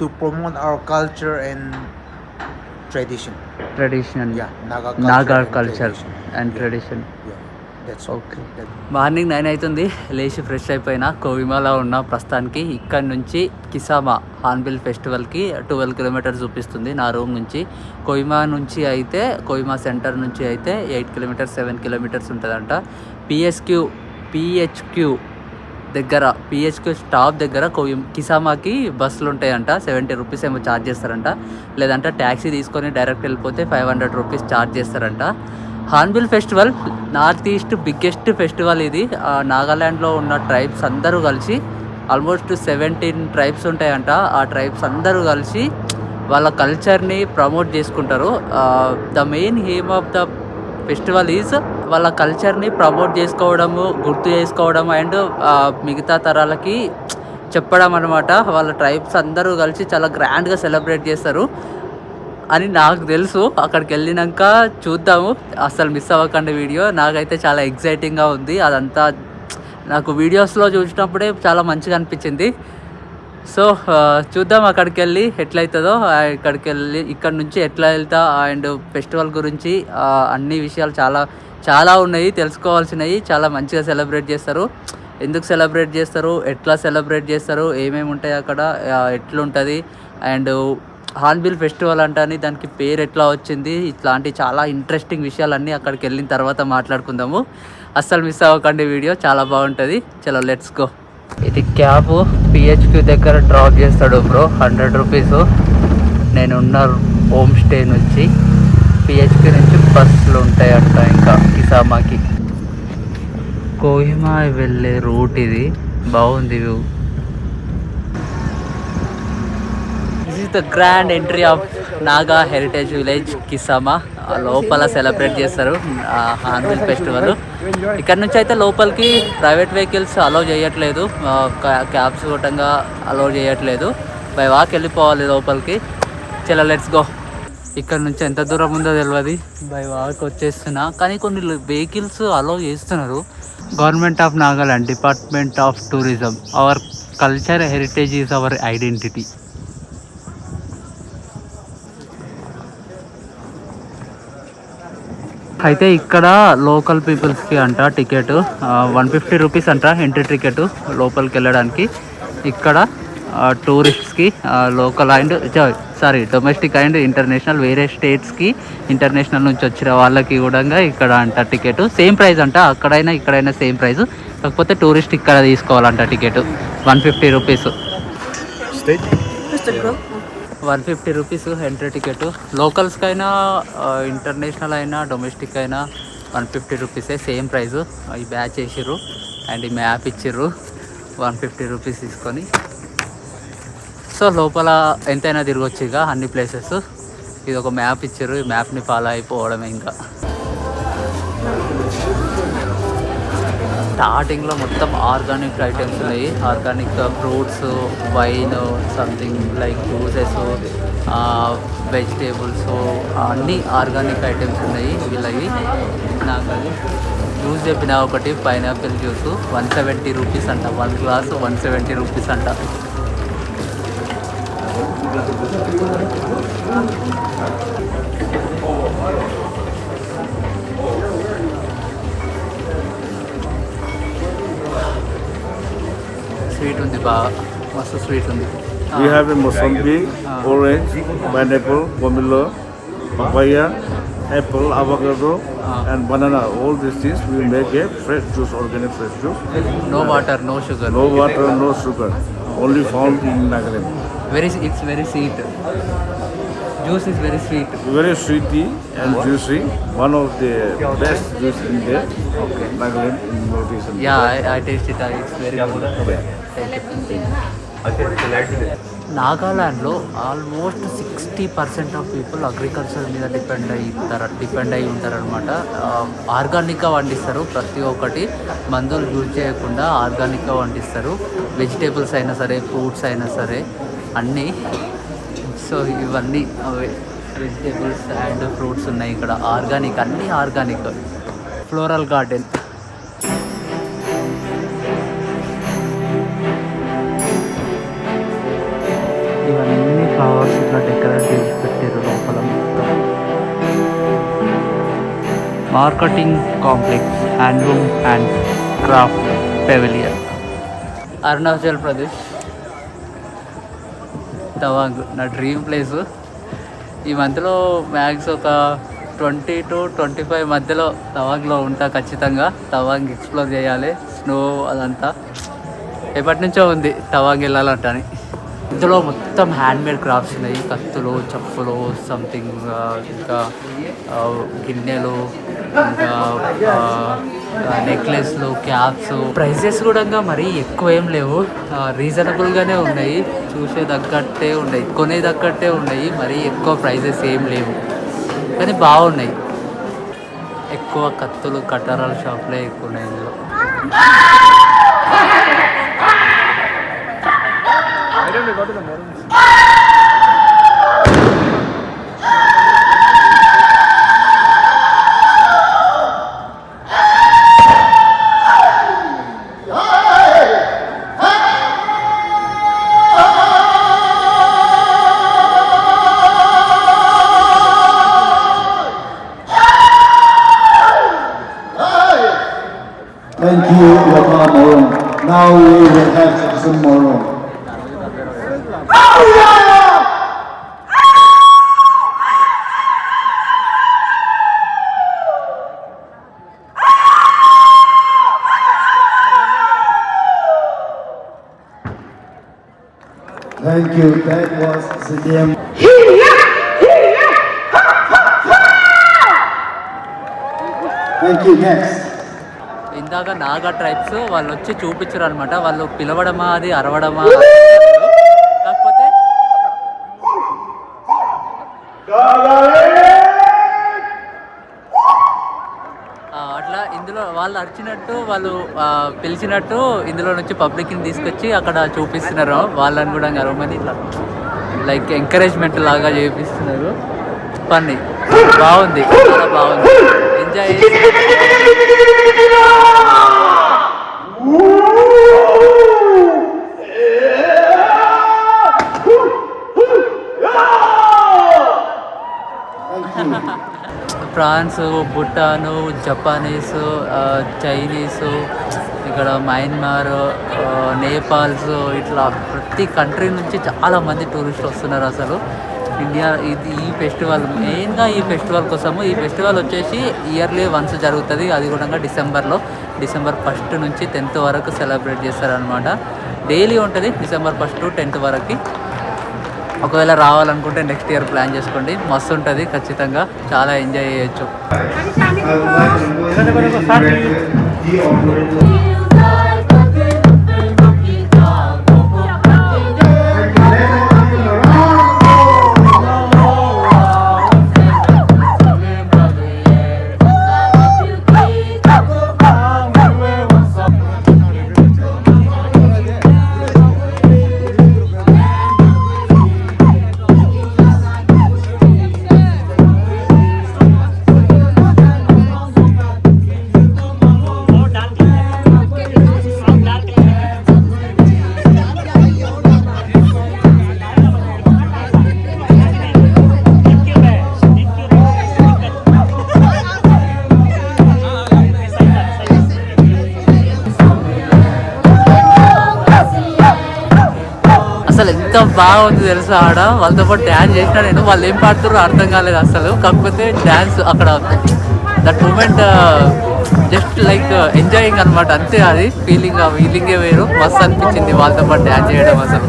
to promote our culture and tradition. Tradition Yeah, Naga and culture tradition. And Yeah, tradition. yeah, that's all. Okay. That- morning 9 అవుతుంది, లేచి fresh అయిపోయినా కోహిమాలో ఉన్న ప్రస్తుతానికి. ఇక్కడ నుంచి కిసామా హార్న్బిల్ ఫెస్టివల్కి 12 కిలోమీటర్స్ చూపిస్తుంది నా రూమ్ నుంచి. కోహిమా నుంచి అయితే కోహిమా సెంటర్ నుంచి అయితే 8 కిలోమీటర్స్ 7 కిలోమీటర్స్ ఉంటుందంట. పిహెచ్క్యూ దగ్గర పిహెచ్క్యూ స్టాప్ దగ్గర కిసామాకి బస్సులు ఉంటాయంట. 70 రూపీస్ ఏమో ఛార్జ్ చేస్తారంట. లేదంటే ట్యాక్సీ తీసుకొని డైరెక్ట్ వెళ్ళిపోతే 500 రూపీస్ ఛార్జ్ చేస్తారంట. Hornbill festival north east biggest festival ఇది. నాగాల్యాండ్లో ఉన్న ట్రైబ్స్ అందరూ కలిసి ఆల్మోస్ట్ 17 ట్రైబ్స్ ఉంటాయంట. ఆ ట్రైబ్స్ అందరూ కలిసి వాళ్ళ కల్చర్ని ప్రమోట్ చేసుకుంటారు. The main aim of the festival is వాళ్ళ కల్చర్ని ప్రమోట్ చేసుకోవడము, గుర్తు చేసుకోవడం అండ్ మిగతా తరాలకి చెప్పడం అనమాట. వాళ్ళ ట్రైబ్స్ అందరూ కలిసి చాలా గ్రాండ్గా సెలబ్రేట్ చేస్తారు అని నాకు తెలుసు. అక్కడికి వెళ్ళినాక చూద్దాము, అస్సలు మిస్ అవ్వకండి వీడియో. నాకైతే చాలా ఎగ్జైటింగ్గా ఉంది. అదంతా నాకు వీడియోస్లో చూసినప్పుడే చాలా మంచిగా అనిపించింది. సో చూద్దాం అక్కడికి వెళ్ళి ఎట్లయితుందో. ఇక్కడ నుంచి ఎట్లా వెళ్తా అండ్ ఫెస్టివల్ గురించి అన్ని విషయాలు చాలా ఉన్నాయి తెలుసుకోవాల్సినవి. చాలా మంచిగా సెలబ్రేట్ చేస్తారు. ఎందుకు సెలబ్రేట్ చేస్తారు, ఎట్లా సెలబ్రేట్ చేస్తారు, ఏమేమి ఉంటాయి అక్కడ, ఎట్లుంటుంది అండ్ హార్న్బిల్ ఫెస్టివల్ అంటని దానికి పేరు ఎట్లా వచ్చింది, ఇట్లాంటి చాలా ఇంట్రెస్టింగ్ విషయాలన్నీ అక్కడికి వెళ్ళిన తర్వాత మాట్లాడుకుందాము. అస్సలు మిస్ అవ్వకండి వీడియో, చాలా బాగుంటుంది. చలో లెట్స్ గో. ఇది క్యాబ్ పిహెచ్క్యూ దగ్గర డ్రాప్ చేస్తాడు బ్రో, 100 రూపీస్. నేనున్న హోమ్ స్టే నుంచి పిహెచ్క్యూ నుంచి బస్సులు ఉంటాయంట ఇంకా కిసామాకి. కోహిమా వెళ్ళే రూట్ ఇది, బాగుంది view. This is the grand entry of Naga heritage village Kisama. లోపల సెలబ్రేట్ చేస్తారు హార్న్బిల్ ఫెస్టివల్. ఇక్కడ నుంచి అయితే లోపలికి ప్రైవేట్ వెహికల్స్ అలౌ చేయట్లేదు, క్యాబ్స్ కూడంగా అలౌ చేయట్లేదు. బై వాక్ వెళ్ళిపోవాలి లోపలికి. చలో లెట్స్ గో. ఇక్కడ నుంచి ఎంత దూరం ఉందో తెలియదు, బై వాక్ వచ్చేస్తున్నా. కానీ కొన్ని వెహికల్స్ అలౌ చేస్తున్నారు. Government of Nagaland, department of tourism. Our culture heritage is our identity. అయితే ఇక్కడ లోకల్ పీపుల్స్కి అంట టికెట్ 150 రూపీస్ అంట ఎంట్రీ టికెట్ లోపలికి వెళ్ళడానికి. ఇక్కడ టూరిస్ట్స్కి local and domestic and international, వేరే స్టేట్స్కి ఇంటర్నేషనల్ నుంచి వచ్చిన వాళ్ళకి కూడా ఇక్కడ అంట టికెట్. సేమ్ ప్రైస్ అంట, అక్కడైనా ఇక్కడైనా సేమ్ ప్రైస్. కాకపోతే టూరిస్ట్ ఇక్కడ తీసుకోవాలంట ticket 150 rupees. 150 rupees entry ticket. లోకల్స్కి అయినా ఇంటర్నేషనల్ అయినా డొమెస్టిక్ అయినా 150 రూపీసే, సేమ్ ప్రైజు. ఈ బ్యాచ్ వేసిర్రు అండ్ ఈ మ్యాప్ ఇచ్చిర్రు 150 రూపీస్ తీసుకొని. సో లోపల ఎంతైనా తిరగొచ్చు ఇక అన్ని ప్లేసెస్. ఇది ఒక మ్యాప్ ఇచ్చారు, ఈ మ్యాప్ని ఫాలో అయిపోవడమే. ఇంకా స్టార్టింగ్లో మొత్తం ఆర్గానిక్ ఐటమ్స్ ఉన్నాయి. Organic fruits, wine, something like juices, vegetables, అన్నీ ఆర్గానిక్ ఐటమ్స్ ఉన్నాయి వీళ్ళవి. నాకు అది జ్యూస్ చెప్పిన ఒకటి పైనాపిల్ జ్యూస్ 170 రూపీస్ అంట. 1 గ్లాసు 170 రూపీస్ అంట. స్వీట్ ఉంది బాగా, మస్తు స్వీట్ ఉంది. We have a Mosambik, orange, pineapple, pomelo, papaya, apple, avocado, and banana. All these things we make a fresh juice, organic fresh juice. No water, no sugar. No water, no sugar. Only found in Nagaland. It's very sweet. Juice is very sweet. Very sweety and juicy. One of the best juice in there. Okay. Nagaland in Northeastern. Yeah, I taste it. It's very good. నాగాలాండ్లో almost 60% of people agriculture మీద depend అయి ఉంటారనమాట. ఆర్గానిక్గా వండిస్తారు ప్రతి ఒక్కటి, మందులు use చేయకుండా ఆర్గానిక్గా వండిస్తారు. వెజిటేబుల్స్ అయినా సరే, ఫ్రూట్స్ అయినా సరే, అన్నీ. సో ఇవన్నీ వెజిటేబుల్స్ అండ్ ఫ్రూట్స్ ఉన్నాయి ఇక్కడ. ఆర్గానిక్, అన్నీ ఆర్గానిక్. Floral garden. ఇవన్నీ ఫ్లవర్స్ ఇట్లా డెకరేటివ్ పెట్టారు లోపల మొత్తం. Marketing complex, handloom and craft pavilion, Arunachal Pradesh, Tawang. నా డ్రీమ్ ప్లేసు. ఈ మంత్లో మ్యాక్స్ ఒక 20 to 25 మధ్యలో తవాంగ్లో ఉంటా ఖచ్చితంగా. తవాంగ్ ఎక్స్ప్లోర్ చేయాలి, స్నో అదంతా ఎప్పటి నుంచో ఉంది తవాంగ్ వెళ్ళాలంటని. ఇందులో మొత్తం హ్యాండ్మేడ్ క్రాఫ్ట్స్ ఉన్నాయి, కత్తులు, చెప్పులు, సంథింగ్, ఇంకా గిన్నెలు, ఇంకా నెక్లెస్లు, క్యాప్స్. ప్రైజెస్ కూడా మరీ ఎక్కువ ఏం లేవు, రీజనబుల్గానే ఉన్నాయి, చూసే తగ్గట్టే ఉన్నాయి, కొనే తగ్గట్టే ఉన్నాయి. మరీ ఎక్కువ ప్రైజెస్ ఏం లేవు కానీ బాగున్నాయి. ఎక్కువ కత్తులు, కటారాల షాప్లే ఎక్కువ ఉన్నాయి ఇందులో. Thank you, Yama Morong. Now we will have some Morong. Thank you. That was CDM. Thank you. Next. ఇందాక నాగా ట్రైబ్స్ వాళ్ళు వచ్చి చూపించారు అనమాట. వాళ్ళు పిలవడమా అది అరవడమా కాకపోతే అట్లా ఇందులో వాళ్ళు అరిచినట్టు, వాళ్ళు పిలిచినట్టు ఇందులో నుంచి పబ్లిక్ని తీసుకొచ్చి అక్కడ చూపిస్తున్నారు. వాళ్ళని కూడా అరవమని ఇట్లా లైక్ ఎంకరేజ్మెంట్ లాగా చేపిస్తున్నారు. ఫన్నీ, బాగుంది, చాలా బాగుంది, ఎంజాయ్ ఫ్రాన్స్, భూటాను, జపానీసు, చైనీసు, ఇక్కడ మయన్మార్, నేపాల్స్, ఇట్లా ప్రతి కంట్రీ నుంచి చాలామంది టూరిస్టులు వస్తున్నారు అసలు ఇండియా. ఈ ఫెస్టివల్ మెయిన్గా ఈ ఫెస్టివల్ కోసము. ఈ ఫెస్టివల్ వచ్చేసి ఇయర్లీ వన్స్ జరుగుతుంది. అది కూడా డిసెంబర్ 1 నుంచి 10th వరకు సెలబ్రేట్ చేస్తారనమాట. డైలీ ఉంటుంది డిసెంబర్ 1 to 10th వరకు. ఒకవేళ రావాలనుకుంటే నెక్స్ట్ ఇయర్ ప్లాన్ చేసుకోండి, మస్తు ఉంటుంది ఖచ్చితంగా, చాలా ఎంజాయ్ చేయొచ్చు. అసలు ఎంత బాగుంది తెలుసా, ఆడ వాళ్ళతో పాటు డ్యాన్స్ చేసినా నేను. వాళ్ళు ఏం పాడుతారో అర్థం కాలేదు అసలు, కాకపోతే డ్యాన్స్ అక్కడ that moment just like enjoying అనమాట, అంతే. అది ఫీలింగే వేరు, మస్తు అనిపించింది వాళ్ళతో పాటు డ్యాన్స్ చేయడం అసలు.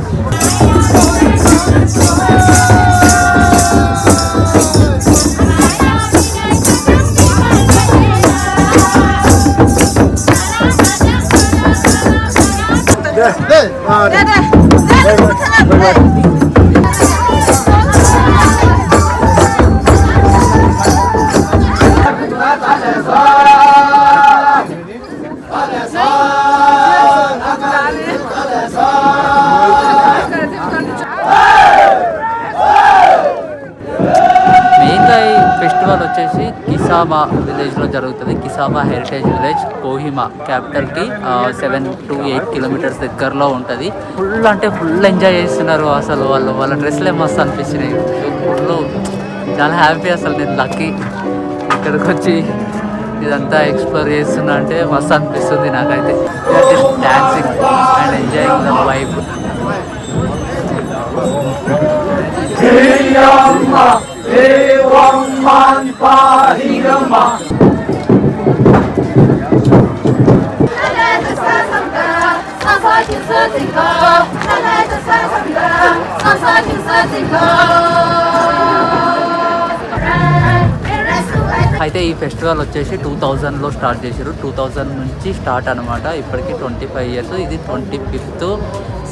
మెయిన్గా ఈ ఫెస్టివల్ వచ్చేసి కిసామా విలేజ్లో జరుగుతుంది. కిసామా హెరిటేజ్ విలేజ్ కోహిమా క్యాపిటల్కి 7 to 8 కిలోమీటర్స్ దగ్గరలో ఉంటుంది. ఫుల్ అంటే ఫుల్ ఎంజాయ్ చేస్తున్నారు అసలు. వాళ్ళ డ్రెస్లే మస్తు అనిపిస్తున్నాయి. ఫుల్ చాలా హ్యాపీ అసలు. నేను లక్కీ ఇక్కడికి వచ్చి ఇదంతా ఎక్స్ప్లోర్ చేస్తున్నా అంటే మస్తు అనిపిస్తుంది నాకైతే. Dancing and enjoying the vibe. అయితే ఈ ఫెస్టివల్ వచ్చేసి 2000లో స్టార్ట్ చేశారు. 2000 నుంచి స్టార్ట్ అనమాట. ఇప్పటికి 25 years. ఇది 25th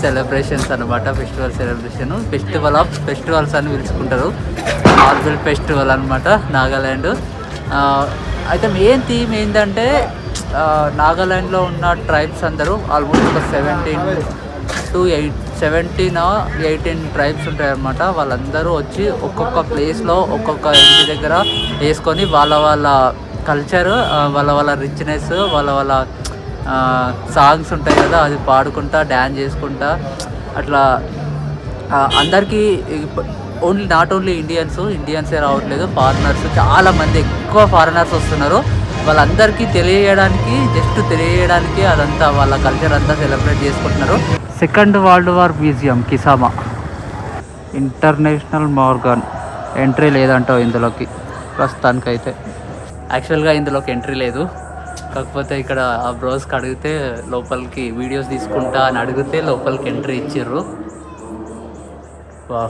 సెలబ్రేషన్స్ అనమాట. Festival celebration, festival of festivals అని పిలుచుకుంటారు. హార్న్బిల్ ఫెస్టివల్ అనమాట నాగాల్యాండ్. అయితే మెయిన్ థీమ్ ఏంటంటే నాగాల్యాండ్లో ఉన్న ట్రైబ్స్ అందరూ ఆల్మోస్ట్ ఒక 17 ట్రైబ్స్ ఉంటాయి అన్నమాట. వాళ్ళందరూ వచ్చి ఒక్కొక్క ప్లేస్లో ఒక్కొక్క ఇంటి దగ్గర వేసుకొని వాళ్ళ కల్చర్, వాళ్ళ రిచ్నెస్, వాళ్ళ సాంగ్స్ ఉంటాయి కదా, అది పాడుకుంటా డ్యాన్స్ చేసుకుంటా అట్లా అందరికీ నాట్ ఓన్లీ ఇండియన్సే రావట్లేదు, ఫారినర్స్ చాలామంది, ఎక్కువ ఫారినర్స్ వస్తున్నారు. వాళ్ళందరికీ తెలియజేయడానికి అదంతా వాళ్ళ కల్చర్ అంతా సెలబ్రేట్ చేసుకుంటున్నారు. Second world war museum Kisama. International మార్గాన్ ఎంట్రీ లేదంటావు ఇందులోకి ప్రస్తుతానికైతే. యాక్చువల్గా ఇందులోకి ఎంట్రీ లేదు. కాకపోతే ఇక్కడ ఆ బ్రోస్కి అడిగితే లోపలికి వీడియోస్ తీసుకుంటా అని అడిగితే లోపలికి ఎంట్రీ ఇచ్చిర్రు. వా,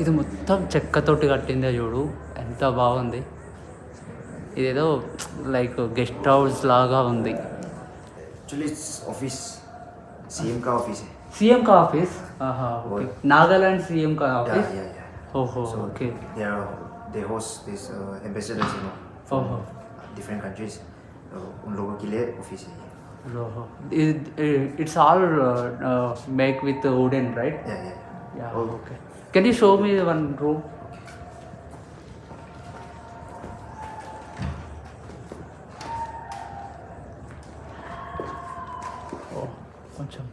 ఇది మొత్తం చెక్కతోటి కట్టిందే చూడు, ఎంత బాగుంది. ఇదేదో లైక్ గెస్ట్ హౌస్ లాగా ఉంది. सीएम का ऑफिस है. सीएम का ऑफिस? हाँ ओके. नागालैंड सीएम का ऑफिस? Yeah. ओहो okay. They host these ambassadors, you know, from different countries. उन लोगों के लिए ऑफिस है. ओहो. It's all make with wooden, right? Yeah. Okay. Can you show me one room? కొంచెం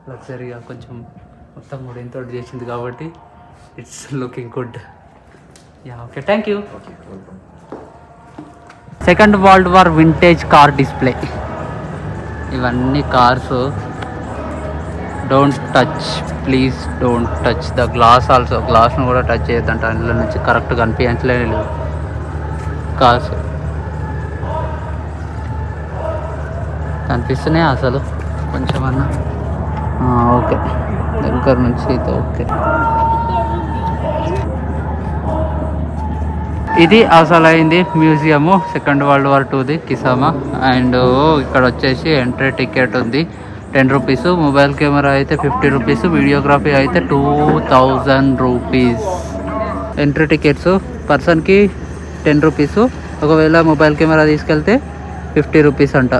లగ్జరీగా, కొంచెం మొత్తం వుడెన్తో చేసింది కాబట్టి it's looking good. Yeah okay, thank you. Second world war vintage car display. ఇవన్నీ cars. Don't touch, please don't touch the glass also. గ్లాస్ను కూడా touch చేయొద్దంట, అందులో నుంచి కరెక్ట్గా కనిపించలేదు కార్స్. కనిపిస్తున్నాయి అసలు కొంచెమన్నా? ఓకే, దగ్గర నుంచి అయితే ఓకే. ఇది అసలైంది మ్యూజియము సెకండ్ వరల్డ్ వార్ 2ది కిసామా. అండ్ ఇక్కడ వచ్చేసి ఎంట్రీ టికెట్ ఉంది 10 రూపీస్, మొబైల్ కెమెరా అయితే 50 రూపీస్, వీడియోగ్రఫీ అయితే 2000 రూపీస్. ఎంట్రీ టికెట్స్ పర్సన్కి 10 రూపీస్, ఒకవేళ మొబైల్ కెమెరా తీసుకెళ్తే 50 రూపీస్ అంట.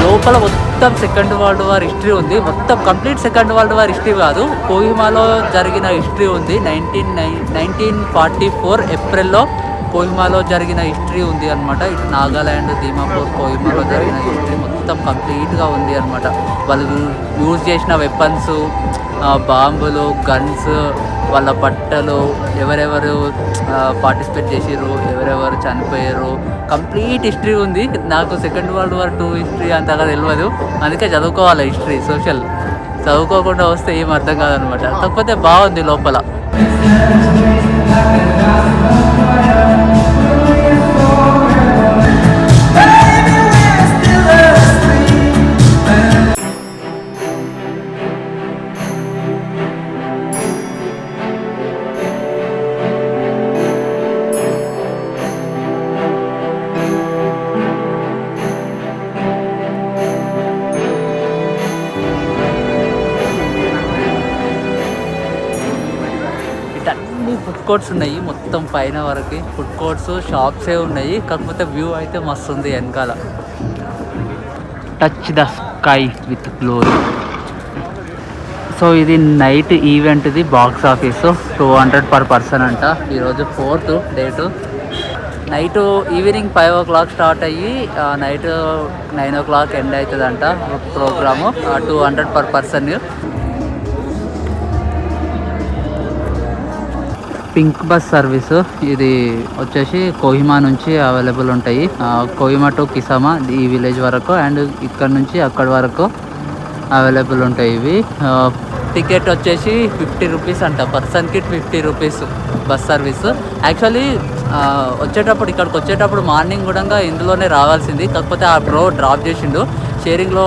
లోపల మొత్తం సెకండ్ వరల్డ్ వార్ హిస్టరీ ఉంది. మొత్తం complete second world war history కాదు, కోహిమాలో జరిగిన హిస్టరీ ఉంది. 1944 ఏప్రిల్లో కోహిమాలో జరిగిన హిస్టరీ ఉంది అనమాట. ఇటు నాగాల్యాండ్, దీమాపూర్, కోహిమాలో జరిగిన హిస్టరీ మొత్తం కంప్లీట్గా ఉంది అనమాట. వాళ్ళు యూజ్ చేసిన వెపన్స్, బాంబులు, గన్స్, వాళ్ళ బట్టలు, ఎవరెవరు పార్టిసిపేట్ చేసిర్రు, ఎవరెవరు చనిపోయారు, కంప్లీట్ హిస్టరీ ఉంది. నాకు సెకండ్ వరల్డ్ వార్ 2 హిస్టరీ అంతగా తెలియదు, అందుకే చదువుకోవాలి హిస్టరీ. సోషల్ చదువుకోకుండా వస్తే ఏం అర్థం కాదనమాట. కాకపోతే బాగుంది లోపల. ఫుడ్ కోర్ట్స్ ఉన్నాయి మొత్తం పైన వరకు. ఫుడ్ కోర్ట్స్ షాప్సే ఉన్నాయి, కాకపోతే వ్యూ అయితే మస్తు ఉంది వెనకాల. Touch the sky with glory. So ఇది నైట్ ఈవెంట్ది బాక్స్ ఆఫీసు. 200 per person అంట. ఈరోజు 4th date. Night evening 5 o'clock start అయ్యి నైట్ 9 o'clock ఎండ్ అవుతుందంట programme. 200 per person. Pink bus service ఇది వచ్చేసి కోహిమా నుంచి అవైలబుల్ ఉంటాయి. కోహిమా టు కిసామా ఈ విలేజ్ వరకు, అండ్ ఇక్కడ నుంచి అక్కడి వరకు అవైలబుల్ ఉంటాయి ఇవి. టికెట్ వచ్చేసి 50 rupees అంట, పర్సన్కి 50 rupees బస్ సర్వీస్. యాక్చువల్లీ వచ్చేటప్పుడు ఇక్కడికి వచ్చేటప్పుడు మార్నింగ్ కూడా ఇందులోనే రావాల్సింది, కాకపోతే ఆ బ్రో డ్రాప్ చేసిండు. షేరింగ్లో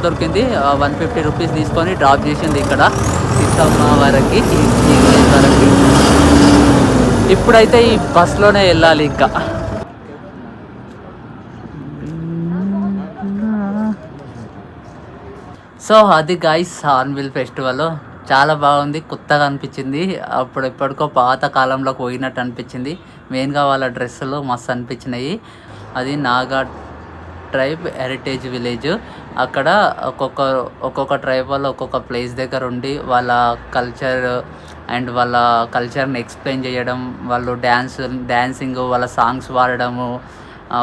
దొరికింది. 150 rupees తీసుకొని డ్రాప్ చేసింది ఇక్కడ కిసామా వరకు, ఈ విలేజ్ వరకు. ఇప్పుడైతే ఈ బస్లోనే వెళ్ళాలి ఇంకా. సో అది గైస్ హార్న్బిల్ ఫెస్టివల్ చాలా బాగుంది, కొత్తగా అనిపించింది. అప్పుడు ఎప్పటికో పాత కాలంలోకి పోయినట్టు అనిపించింది. మెయిన్గా వాళ్ళ డ్రెస్సులు మస్తు అనిపించినాయి. అది నాగా ట్రైబ్ హెరిటేజ్ విలేజ్. అక్కడ ఒక్కొక్క ట్రైబ్ వాళ్ళు ఒక్కొక్క ప్లేస్ దగ్గర ఉండి వాళ్ళ కల్చర్ అండ్ వాళ్ళ కల్చర్ని ఎక్స్ప్లెయిన్ చేయడం, వాళ్ళు డ్యాన్సింగ్, వాళ్ళ సాంగ్స్ పాడడము,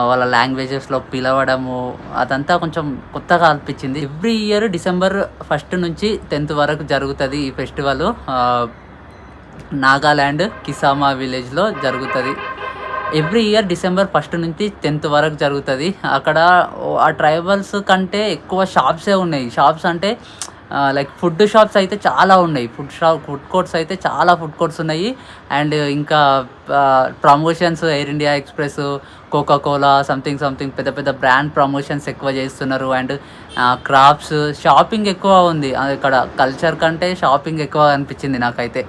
వాళ్ళ లాంగ్వేజెస్లో పిలవడము, అదంతా కొంచెం కొత్తగా అనిపించింది. ఎవ్రీ ఇయర్ December 1st నుంచి 10th వరకు జరుగుతుంది ఈ ఫెస్టివల్. నాగాల్యాండ్ కిసామా విలేజ్లో జరుగుతుంది. ఎవ్రీ ఇయర్ December 1st నుంచి 10th వరకు జరుగుతుంది. అక్కడ ఆ ట్రైబల్స్ కంటే ఎక్కువ షాప్సే ఉన్నాయి. షాప్స్ అంటే లైక్ ఫుడ్ షాప్స్ అయితే చాలా ఉన్నాయి. ఫుడ్ కోర్ట్స్ అయితే చాలా ఫుడ్ కోర్ట్స్ ఉన్నాయి. అండ్ ఇంకా promotions, air India express, Coca Cola, something పెద్ద పెద్ద బ్రాండ్ ప్రమోషన్స్ ఎక్కువ చేస్తున్నారు. అండ్ క్రాఫ్ట్స్, షాపింగ్ ఎక్కువ ఉంది ఇక్కడ. కల్చర్ కంటే షాపింగ్ ఎక్కువ అనిపించింది నాకైతే.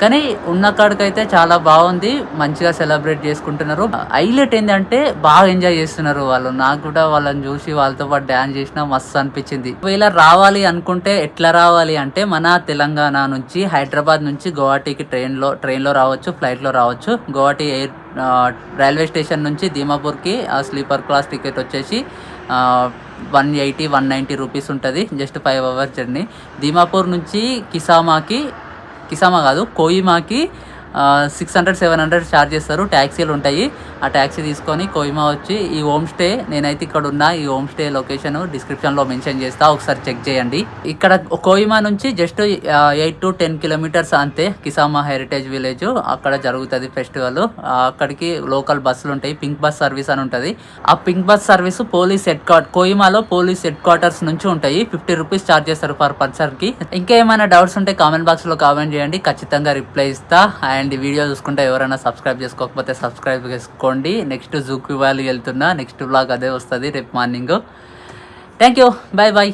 కానీ ఉన్న కాడికైతే చాలా బాగుంది, మంచిగా సెలబ్రేట్ చేసుకుంటున్నారు. హైలైట్ ఏంటంటే బాగా ఎంజాయ్ చేస్తున్నారు వాళ్ళు. నాకు కూడా వాళ్ళని చూసి వాళ్ళతో పాటు డ్యాన్స్ చేసినా మస్తు అనిపించింది. ఇలా రావాలి అనుకుంటే ఎట్లా రావాలి అంటే, మన తెలంగాణ నుంచి హైదరాబాద్ నుంచి గువాహటికి ట్రైన్లో రావచ్చు, ఫ్లైట్లో రావచ్చు. గువాహటి రైల్వే స్టేషన్ నుంచి దీమాపూర్కి స్లీపర్ క్లాస్ టికెట్ వచ్చేసి 180-190 rupees ఉంటుంది. Just 5 hours journey. దీమాపూర్ నుంచి కోహిమాకి 600-700 ఛార్జ్ చేస్తారు. ట్యాక్సీలు ఉంటాయి. ఆ ట్యాక్సీ తీసుకొని కోహిమా వచ్చి ఈ హోమ్ స్టే, నేనైతే ఇక్కడ ఉన్న ఈ హోమ్ స్టే లొకేషన్ డిస్క్రిప్షన్లో మెన్షన్ చేస్తా, ఒకసారి చెక్ చేయండి. ఇక్కడ కోహిమా నుంచి జస్ట్ 8 to 10 kilometers అంతే కిసామా హెరిటేజ్ విలేజ్. అక్కడ జరుగుతుంది ఫెస్టివల్. అక్కడికి లోకల్ బస్సులు ఉంటాయి. పింక్ బస్ సర్వీస్ అని ఉంటుంది. ఆ పింక్ బస్ సర్వీస్ కోహిమాలో పోలీస్ హెడ్ క్వార్టర్స్ నుంచి ఉంటాయి. 50 rupees ఛార్జ్ చేస్తారు పర్ పర్సన్కి. ఇంకా ఏమైనా డౌట్స్ ఉంటే కామెంట్ బాక్స్లో కామెంట్ చేయండి, ఖచ్చితంగా రిప్లై ఇస్తా. అండ్ వీడియో చూసుకుంటే ఎవరైనా సబ్స్క్రైబ్ చేసుకోకపోతే సబ్స్క్రైబ్ చేసుకోండి. నెక్స్ట్ జూకి వ్యాలీ వెళ్తున్నా, నెక్స్ట్ బ్లాగ్ అదే వస్తుంది రేపు మార్నింగ్. Thank you, bye.